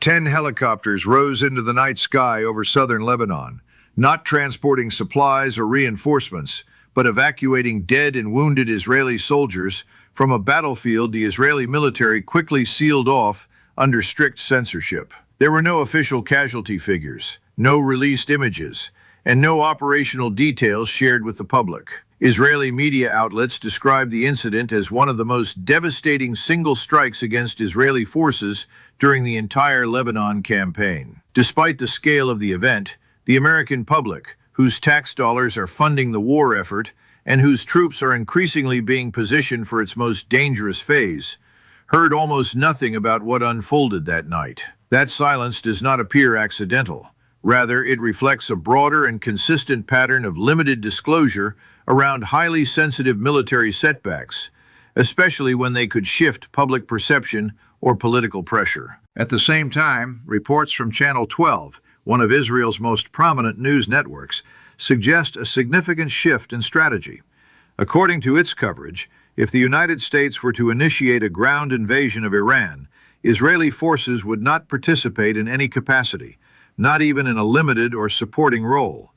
10 helicopters rose into the night sky over southern Lebanon, not transporting supplies or reinforcements, but evacuating dead and wounded Israeli soldiers from a battlefield the Israeli military quickly sealed off under strict censorship. There were no official casualty figures, no released images, and no operational details shared with the public. Israeli media outlets described the incident as one of the most devastating single strikes against Israeli forces during the entire Lebanon campaign. Despite the scale of the event, the American public, whose tax dollars are funding the war effort and whose troops are increasingly being positioned for its most dangerous phase, heard almost nothing about what unfolded that night. That silence does not appear accidental. Rather, it reflects a broader and consistent pattern of limited disclosure around highly sensitive military setbacks, especially when they could shift public perception or political pressure. At the same time, reports from Channel 12, one of Israel's most prominent news networks, suggest a significant shift in strategy. According to its coverage, if the United States were to initiate a ground invasion of Iran, Israeli forces would not participate in any capacity, not even in a limited or supporting role.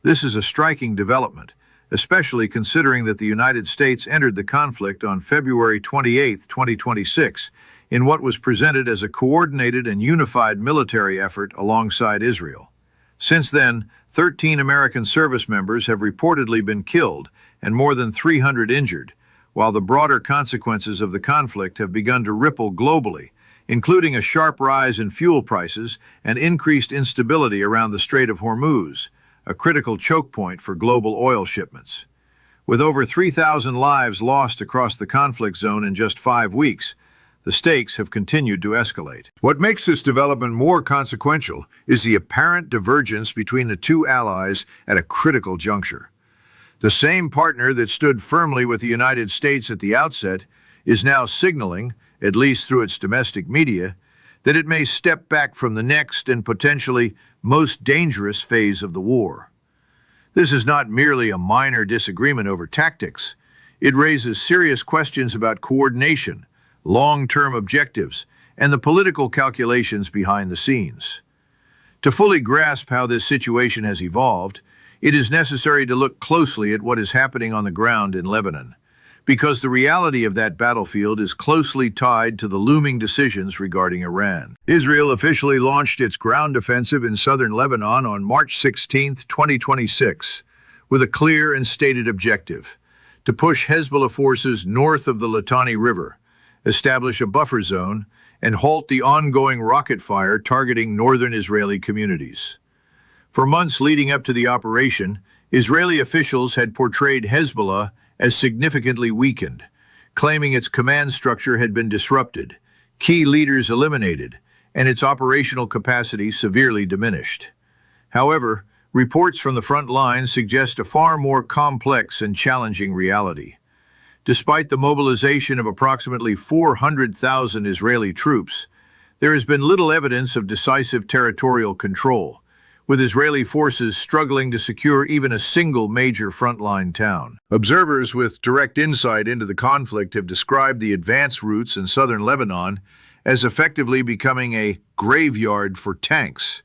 This is a striking development, especially considering that the United States entered the conflict on February 28, 2026, in what was presented as a coordinated and unified military effort alongside Israel. Since then, 13 American service members have reportedly been killed and more than 300 injured, while the broader consequences of the conflict have begun to ripple globally, including a sharp rise in fuel prices and increased instability around the Strait of Hormuz, a critical choke point for global oil shipments. With over 3,000 lives lost across the conflict zone in just 5 weeks, the stakes have continued to escalate. What makes this development more consequential is the apparent divergence between the two allies at a critical juncture. The same partner that stood firmly with the United States at the outset is now signaling, at least through its domestic media, that it may step back from the next and potentially most dangerous phase of the war. This is not merely a minor disagreement over tactics. It raises serious questions about coordination, long-term objectives, and the political calculations behind the scenes. To fully grasp how this situation has evolved, it is necessary to look closely at what is happening on the ground in Lebanon, because the reality of that battlefield is closely tied to the looming decisions regarding Iran. Israel officially launched its ground offensive in southern Lebanon on March 16, 2026, with a clear and stated objective: to push Hezbollah forces north of the Litani River, establish a buffer zone, and halt the ongoing rocket fire targeting northern Israeli communities. For months leading up to the operation, Israeli officials had portrayed Hezbollah as significantly weakened, claiming its command structure had been disrupted, key leaders eliminated, and its operational capacity severely diminished. However, reports from the front lines suggest a far more complex and challenging reality. Despite the mobilization of approximately 400,000 Israeli troops, there has been little evidence of decisive territorial control, with Israeli forces struggling to secure even a single major frontline town. Observers with direct insight into the conflict have described the advance routes in southern Lebanon as effectively becoming a graveyard for tanks,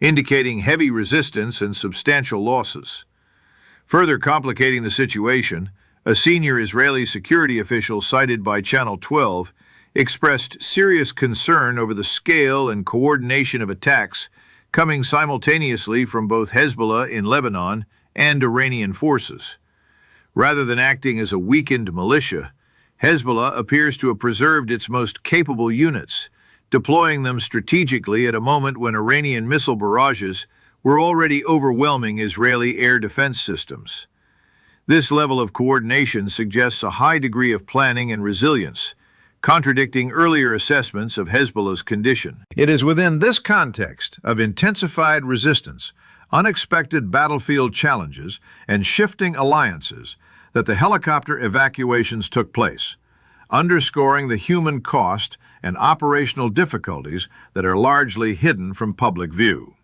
indicating heavy resistance and substantial losses. Further complicating the situation, a senior Israeli security official cited by Channel 12 expressed serious concern over the scale and coordination of attacks coming simultaneously from both Hezbollah in Lebanon and Iranian forces. Rather than acting as a weakened militia, Hezbollah appears to have preserved its most capable units, deploying them strategically at a moment when Iranian missile barrages were already overwhelming Israeli air defense systems. This level of coordination suggests a high degree of planning and resilience, contradicting earlier assessments of Hezbollah's condition. It is within this context of intensified resistance, unexpected battlefield challenges, and shifting alliances that the helicopter evacuations took place, underscoring the human cost and operational difficulties that are largely hidden from public view.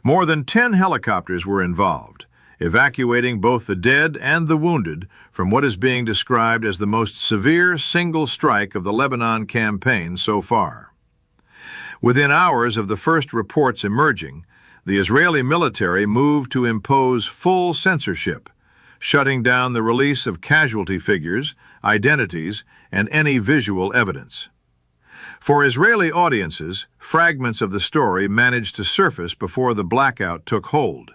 More than 10 helicopters were involved, evacuating both the dead and the wounded from what is being described as the most severe single strike of the Lebanon campaign so far. Within hours of the first reports emerging, the Israeli military moved to impose full censorship, shutting down the release of casualty figures, identities, and any visual evidence. For Israeli audiences, fragments of the story managed to surface before the blackout took hold.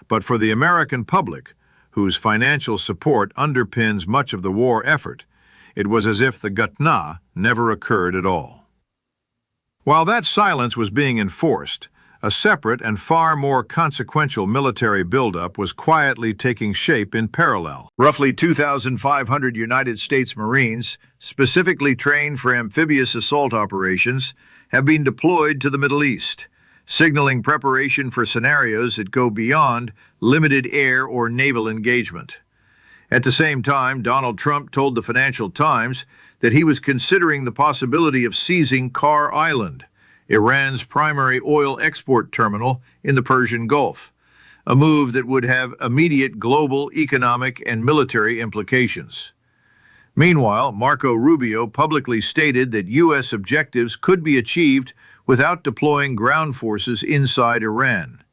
But for the American public, whose financial support underpins much of the war effort, it was as if the Ghatna never occurred at all. While that silence was being enforced, a separate and far more consequential military buildup was quietly taking shape in parallel. Roughly 2,500 United States Marines, specifically trained for amphibious assault operations, have been deployed to the Middle East, signaling preparation for scenarios that go beyond limited air or naval engagement. At the same time, Donald Trump told the Financial Times that he was considering the possibility of seizing Khar Island, Iran's primary oil export terminal in the Persian Gulf, a move that would have immediate global economic and military implications. Meanwhile, Marco Rubio publicly stated that U.S. objectives could be achieved without deploying ground forces inside Iran.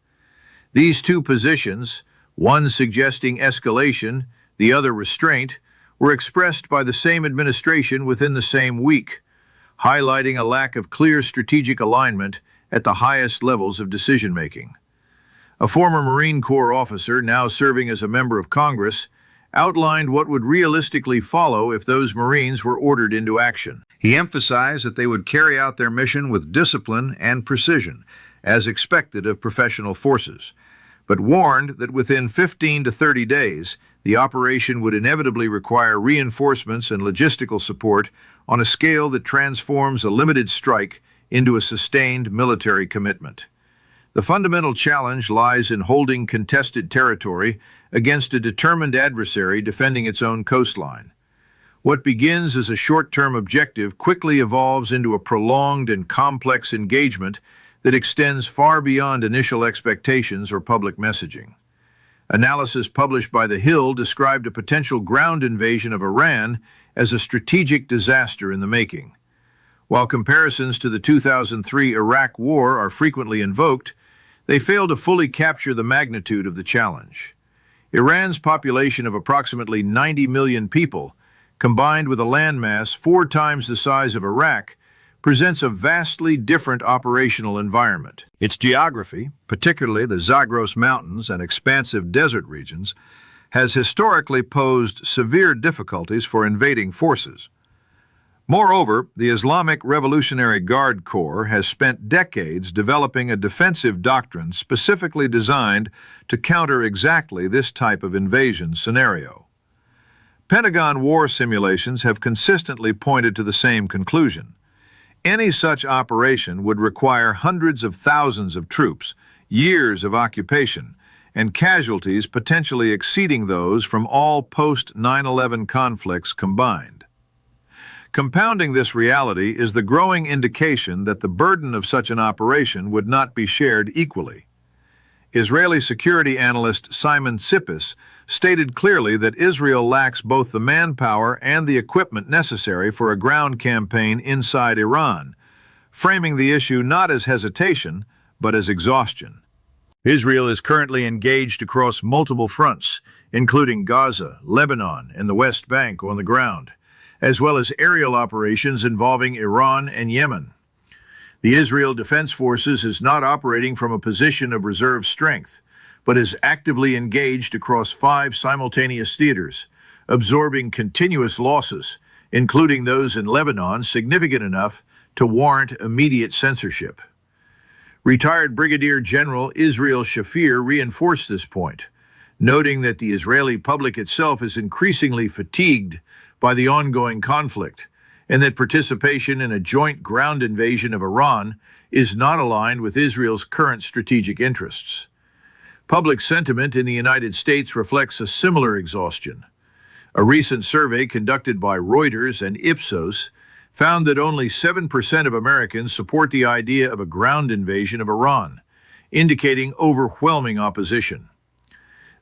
These two positions, one suggesting escalation, the other restraint, were expressed by the same administration within the same week, highlighting a lack of clear strategic alignment at the highest levels of decision-making. A former Marine Corps officer, now serving as a member of Congress, outlined what would realistically follow if those Marines were ordered into action. He emphasized that they would carry out their mission with discipline and precision, as expected of professional forces, but warned that within 15 to 30 days, the operation would inevitably require reinforcements and logistical support on a scale that transforms a limited strike into a sustained military commitment. The fundamental challenge lies in holding contested territory against a determined adversary defending its own coastline. What begins as a short-term objective quickly evolves into a prolonged and complex engagement that extends far beyond initial expectations or public messaging. Analysis published by The Hill described a potential ground invasion of Iran as a strategic disaster in the making. While comparisons to the 2003 Iraq War are frequently invoked, they fail to fully capture the magnitude of the challenge. Iran's population of approximately 90 million people, combined with a landmass 4 times the size of Iraq, presents a vastly different operational environment. Its geography, particularly the Zagros Mountains and expansive desert regions, has historically posed severe difficulties for invading forces. Moreover, the Islamic Revolutionary Guard Corps has spent decades developing a defensive doctrine specifically designed to counter exactly this type of invasion scenario. Pentagon war simulations have consistently pointed to the same conclusion. Any such operation would require hundreds of thousands of troops, years of occupation, and casualties potentially exceeding those from all post-9/11 conflicts combined. Compounding this reality is the growing indication that the burden of such an operation would not be shared equally. Israeli security analyst Simon Sippis stated clearly that Israel lacks both the manpower and the equipment necessary for a ground campaign inside Iran, framing the issue not as hesitation, but as exhaustion. Israel is currently engaged across multiple fronts, including Gaza, Lebanon, and the West Bank on the ground, as well as aerial operations involving Iran and Yemen. The Israel Defense Forces is not operating from a position of reserve strength, but is actively engaged across 5 simultaneous theaters, absorbing continuous losses, including those in Lebanon significant enough to warrant immediate censorship. Retired Brigadier General Israel Shafir reinforced this point, noting that the Israeli public itself is increasingly fatigued by the ongoing conflict, and that participation in a joint ground invasion of Iran is not aligned with Israel's current strategic interests. Public sentiment in the United States reflects a similar exhaustion. A recent survey conducted by Reuters and Ipsos found that only 7% of Americans support the idea of a ground invasion of Iran, indicating overwhelming opposition.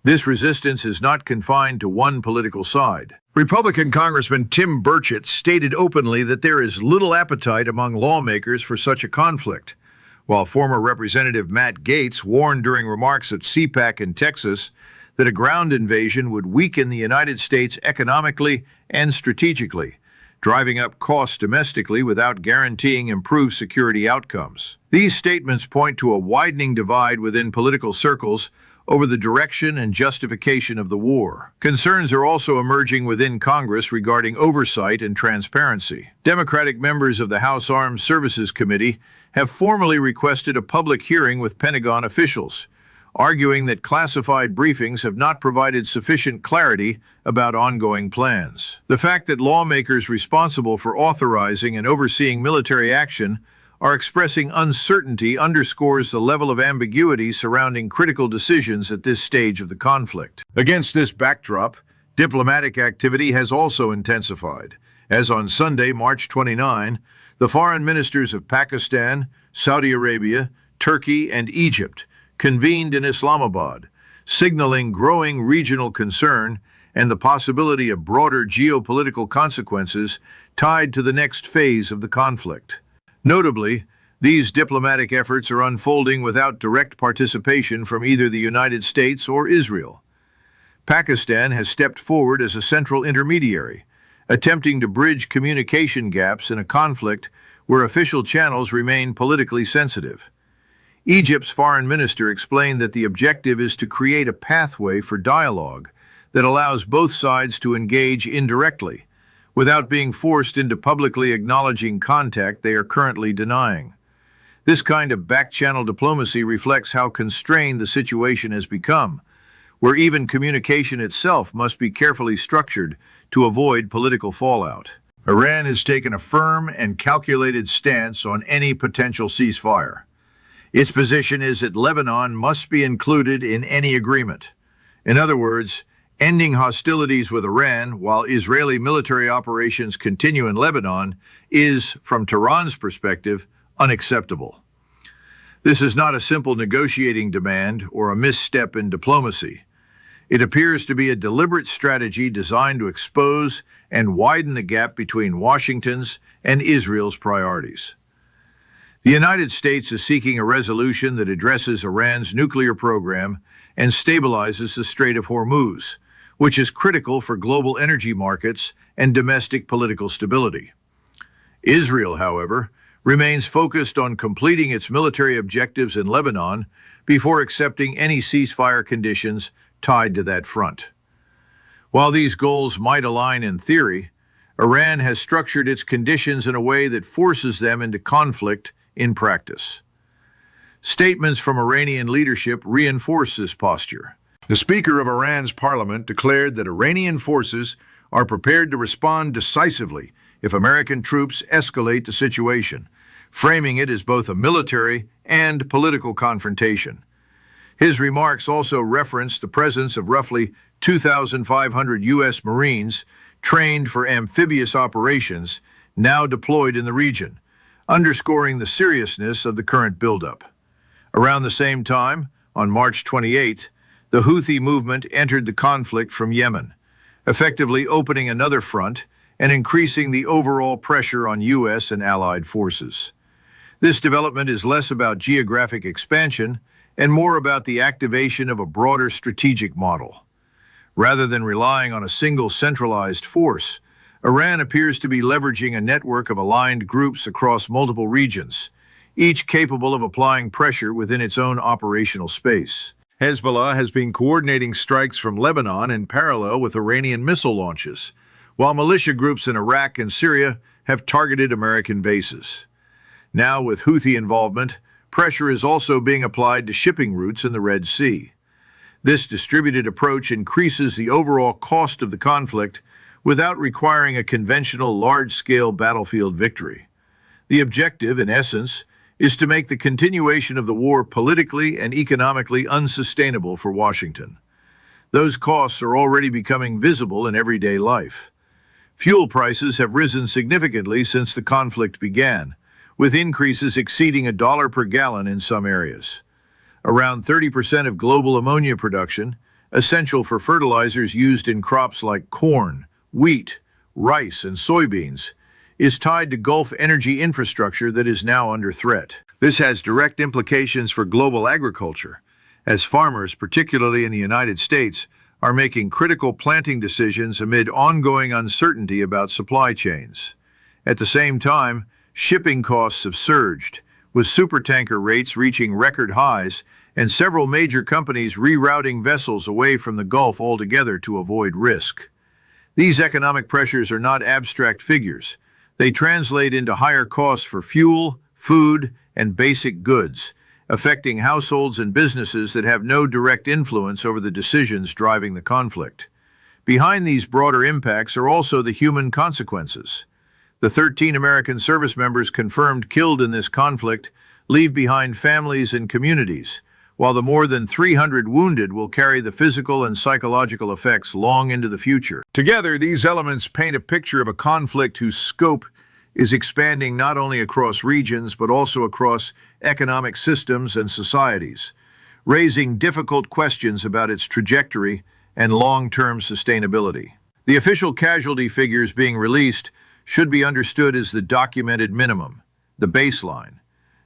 This resistance is not confined to one political side. Republican Congressman Tim Burchett stated openly that there is little appetite among lawmakers for such a conflict, while former Representative Matt Gaetz warned during remarks at CPAC in Texas that a ground invasion would weaken the United States economically and strategically, driving up costs domestically without guaranteeing improved security outcomes. These statements point to a widening divide within political circles over the direction and justification of the war. Concerns are also emerging within Congress regarding oversight and transparency. Democratic members of the House Armed Services Committee have formally requested a public hearing with Pentagon officials, arguing that classified briefings have not provided sufficient clarity about ongoing plans. The fact that lawmakers responsible for authorizing and overseeing military action are expressing uncertainty underscores the level of ambiguity surrounding critical decisions at this stage of the conflict. Against this backdrop, diplomatic activity has also intensified, as on Sunday, March 29, the foreign ministers of Pakistan, Saudi Arabia, Turkey, and Egypt convened in Islamabad, signaling growing regional concern and the possibility of broader geopolitical consequences tied to the next phase of the conflict. Notably, these diplomatic efforts are unfolding without direct participation from either the United States or Israel. Pakistan has stepped forward as a central intermediary, attempting to bridge communication gaps in a conflict where official channels remain politically sensitive. Egypt's foreign minister explained that the objective is to create a pathway for dialogue that allows both sides to engage indirectly, without being forced into publicly acknowledging contact they are currently denying. This kind of back-channel diplomacy reflects how constrained the situation has become, where even communication itself must be carefully structured to avoid political fallout. Iran has taken a firm and calculated stance on any potential ceasefire. Its position is that Lebanon must be included in any agreement. In other words, ending hostilities with Iran while Israeli military operations continue in Lebanon is, from Tehran's perspective, unacceptable. This is not a simple negotiating demand or a misstep in diplomacy. It appears to be a deliberate strategy designed to expose and widen the gap between Washington's and Israel's priorities. The United States is seeking a resolution that addresses Iran's nuclear program and stabilizes the Strait of Hormuz, which is critical for global energy markets and domestic political stability. Israel, however, remains focused on completing its military objectives in Lebanon before accepting any ceasefire conditions tied to that front. While these goals might align in theory, Iran has structured its conditions in a way that forces them into conflict in practice. Statements from Iranian leadership reinforce this posture. The Speaker of Iran's parliament declared that Iranian forces are prepared to respond decisively if American troops escalate the situation, framing it as both a military and political confrontation. His remarks also referenced the presence of roughly 2,500 U.S. Marines trained for amphibious operations now deployed in the region, underscoring the seriousness of the current buildup. Around the same time, on March 28, the Houthi movement entered the conflict from Yemen, effectively opening another front and increasing the overall pressure on U.S. and allied forces. This development is less about geographic expansion and more about the activation of a broader strategic model. Rather than relying on a single centralized force, Iran appears to be leveraging a network of aligned groups across multiple regions, each capable of applying pressure within its own operational space. Hezbollah has been coordinating strikes from Lebanon in parallel with Iranian missile launches, while militia groups in Iraq and Syria have targeted American bases. Now, with Houthi involvement, pressure is also being applied to shipping routes in the Red Sea. This distributed approach increases the overall cost of the conflict without requiring a conventional large-scale battlefield victory. The objective, in essence, is to make the continuation of the war politically and economically unsustainable for Washington. Those costs are already becoming visible in everyday life. Fuel prices have risen significantly since the conflict began, with increases exceeding $1 per gallon in some areas. Around 30% of global ammonia production, essential for fertilizers used in crops like corn, wheat, rice, and soybeans, is tied to Gulf energy infrastructure that is now under threat. This has direct implications for global agriculture, as farmers, particularly in the United States, are making critical planting decisions amid ongoing uncertainty about supply chains. At the same time, shipping costs have surged, with supertanker rates reaching record highs and several major companies rerouting vessels away from the Gulf altogether to avoid risk. These economic pressures are not abstract figures. They translate into higher costs for fuel, food, and basic goods, affecting households and businesses that have no direct influence over the decisions driving the conflict. Behind these broader impacts are also the human consequences. The 13 American service members confirmed killed in this conflict leave behind families and communities, while the more than 300 wounded will carry the physical and psychological effects long into the future. Together, these elements paint a picture of a conflict whose scope is expanding not only across regions but also across economic systems and societies, raising difficult questions about its trajectory and long-term sustainability. The official casualty figures being released should be understood as the documented minimum, the baseline,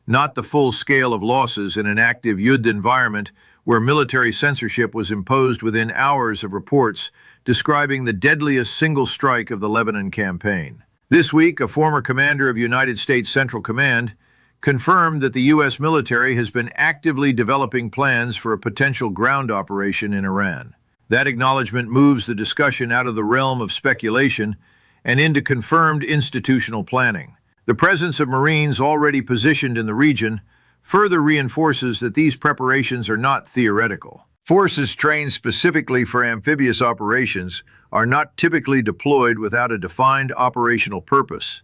not the full scale of losses in an active Yudd environment where military censorship was imposed within hours of reports describing the deadliest single strike of the Lebanon campaign. This week, a former commander of United States Central Command confirmed that the U.S. military has been actively developing plans for a potential ground operation in Iran. That acknowledgement moves the discussion out of the realm of speculation and into confirmed institutional planning. The presence of Marines already positioned in the region further reinforces that these preparations are not theoretical. Forces trained specifically for amphibious operations are not typically deployed without a defined operational purpose,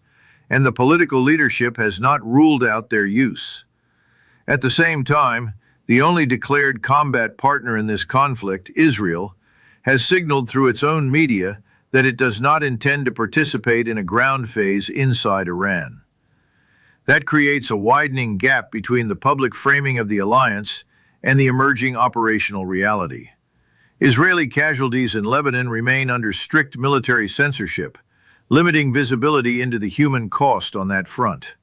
and the political leadership has not ruled out their use. At the same time, the only declared combat partner in this conflict, Israel, has signaled through its own media that it does not intend to participate in a ground phase inside Iran. That creates a widening gap between the public framing of the alliance and the emerging operational reality. Israeli casualties in Lebanon remain under strict military censorship, limiting visibility into the human cost on that front.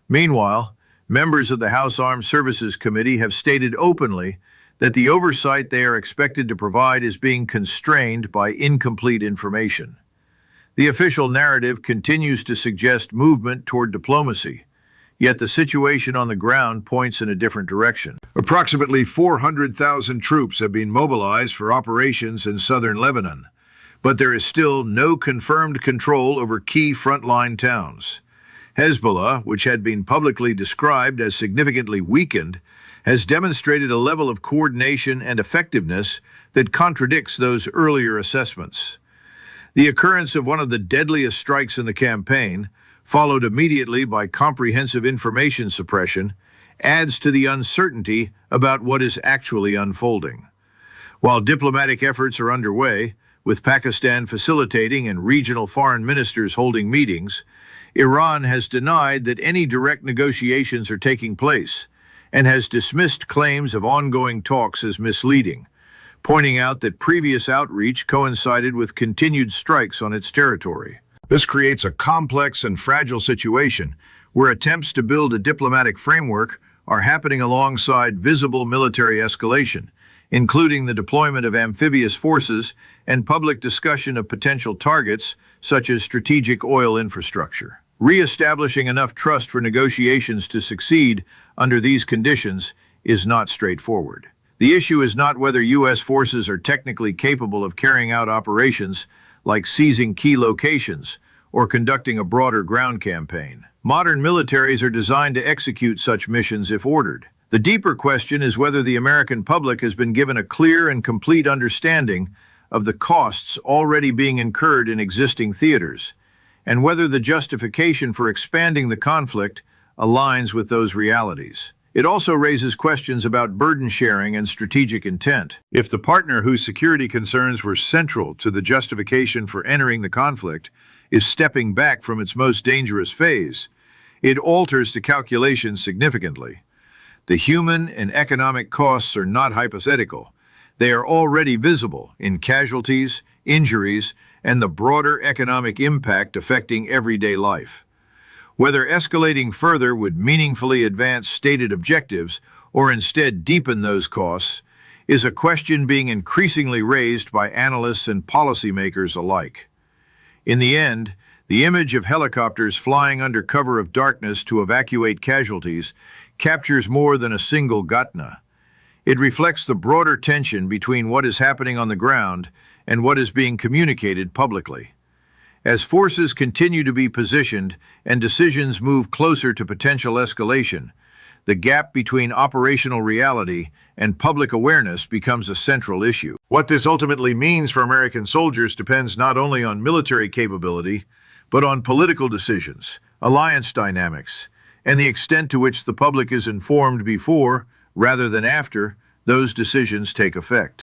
Meanwhile, members of the House Armed Services Committee have stated openly that the oversight they are expected to provide is being constrained by incomplete information. The official narrative continues to suggest movement toward diplomacy, yet the situation on the ground points in a different direction. Approximately 400,000 troops have been mobilized for operations in southern Lebanon, but there is still no confirmed control over key frontline towns. Hezbollah, which had been publicly described as significantly weakened, has demonstrated a level of coordination and effectiveness that contradicts those earlier assessments. The occurrence of one of the deadliest strikes in the campaign, followed immediately by comprehensive information suppression, adds to the uncertainty about what is actually unfolding. While diplomatic efforts are underway, with Pakistan facilitating and regional foreign ministers holding meetings, Iran has denied that any direct negotiations are taking place, and has dismissed claims of ongoing talks as misleading, pointing out that previous outreach coincided with continued strikes on its territory. This creates a complex and fragile situation where attempts to build a diplomatic framework are happening alongside visible military escalation, including the deployment of amphibious forces and public discussion of potential targets such as strategic oil infrastructure. Re-establishing enough trust for negotiations to succeed under these conditions is not straightforward. The issue is not whether U.S. forces are technically capable of carrying out operations like seizing key locations or conducting a broader ground campaign. Modern militaries are designed to execute such missions if ordered. The deeper question is whether the American public has been given a clear and complete understanding of the costs already being incurred in existing theaters, and whether the justification for expanding the conflict aligns with those realities. It also raises questions about burden sharing and strategic intent. If the partner whose security concerns were central to the justification for entering the conflict is stepping back from its most dangerous phase, it alters the calculation significantly. The human and economic costs are not hypothetical. They are already visible in casualties, injuries, and the broader economic impact affecting everyday life. Whether escalating further would meaningfully advance stated objectives or instead deepen those costs is a question being increasingly raised by analysts and policymakers alike. In the end, the image of helicopters flying under cover of darkness to evacuate casualties captures more than a single Ghotna. It reflects the broader tension between what is happening on the ground and what is being communicated publicly. As forces continue to be positioned and decisions move closer to potential escalation, the gap between operational reality and public awareness becomes a central issue. What this ultimately means for American soldiers depends not only on military capability, but on political decisions, alliance dynamics, and the extent to which the public is informed before, rather than after, those decisions take effect.